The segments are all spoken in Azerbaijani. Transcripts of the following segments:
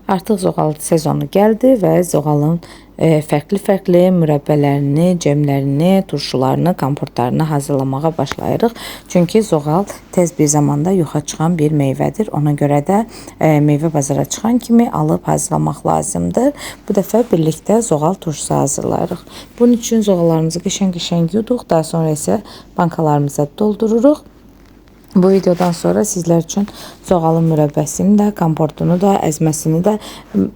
Artıq zoğal sezonu gəldi və zoğalın fərqli-fərqli mürəbbələrini, cemlərini, turşularını, kompotlarını hazırlamağa başlayırıq. Çünki zoğal tez bir zamanda yoxa çıxan bir meyvədir. Ona görə də meyvə bazara çıxan kimi alıb hazırlamaq lazımdır. Bu dəfə birlikdə zoğal turşusu hazırlayırıq. Bunun üçün zoğallarımızı qəşəng-qəşəng yuduq, daha sonra isə bankalarımıza doldururuq. Bu videodan sonra sizler için zoğalın mürəbbəsini də, kompotunu da, əzməsini də,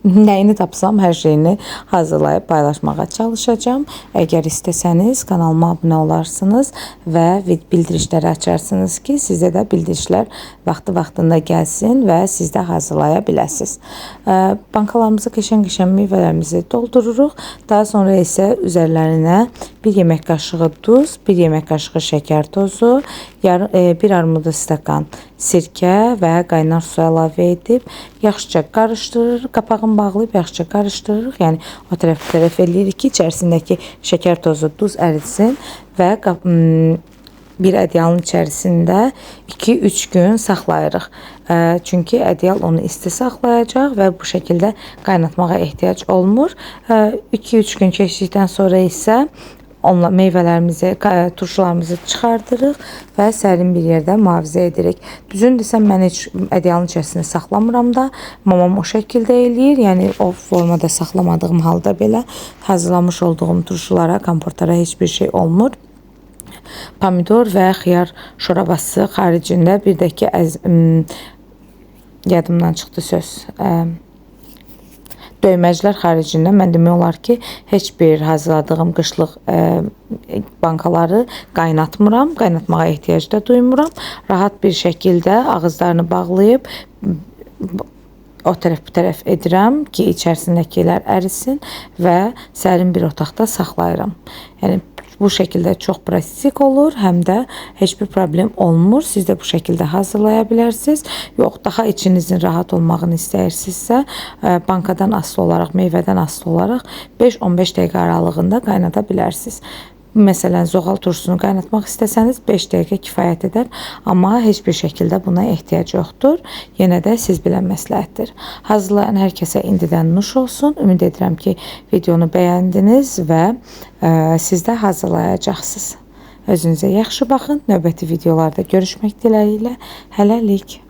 nəyini tapsam hər şeyini hazırlayıb paylaşmağa çalışacağım. Əgər istəsəniz kanalıma abunə olarsınız və bildirişləri açarsınız ki, sizə də bildirişlər vaxtında gəlsin və siz də hazırlaya biləsiniz. Bankalarımızı qəşəng-qəşəng meyvələrimizi doldururuq. Daha sonra isə üzərlərinə 1 yemək qaşığı duz, 1 yemək qaşığı şəkər tozu, 1 armud stəkan sirkə və qaynar su əlavə edib yaxşıca qarışdırırıq. Qapağını bağlayıb yaxşıca qarışdırırıq. Yəni o tərəf eləyirik ki, içərisindəki şəkər tozu, duz əritsin və bir ədyalın içərisində 2-3 gün saxlayırıq. Çünki ədyal onu isti saxlayacaq və bu şəkildə qaynatmağa ehtiyac olmur. 2-3 gün keçdikdən sonra isə meyvələrimizi, turşularımızı çıxardırıq və sərin bir yerdə mühafizə edirik. Düzün desəm, mən heç ədyalın içərisində saxlamıram da, mamam o şəkildə eləyir. Yəni o formada saxlamadığım halda belə hazırlamış olduğum turşulara, kompotlara heç bir şey olmur. Pomidor və xiyar şorabası xaricində bir də ki, yadımdan çıxdı söz. Döyməclər xaricində mən demək olar ki, heç bir hazırladığım qışlıq bankaları qaynatmıram, qaynatmağa ehtiyac da duymuram. Rahat bir şəkildə ağızlarını bağlayıb o tərəf bu tərəf edirəm ki, içərisindəkilər ərisin və sərin bir otaqda saxlayıram. Yəni bu şəkildə çox pratik olur, həm də heç bir problem olmur. Siz də bu şəkildə hazırlaya bilərsiniz. Yox, daha içinizin rahat olmağını istəyirsinizsə, bankadan asılı olaraq, meyvədən asılı olaraq 5-15 dəqiqə aralığında qaynada bilərsiniz. Məsələn, zoğal turşusunu qaynatmaq istəsəniz 5 dəqiqə kifayət edər, amma heç bir şəkildə buna ehtiyac yoxdur. Yenə də siz bilən məsləhətdir. Hazırlayan hər kəsə indidən nuş olsun. Ümid edirəm ki, videonu bəyəndiniz və siz də hazırlayacaqsınız. Özünüzə yaxşı baxın. Növbəti videolarda görüşmək diləyilə. Hələlik.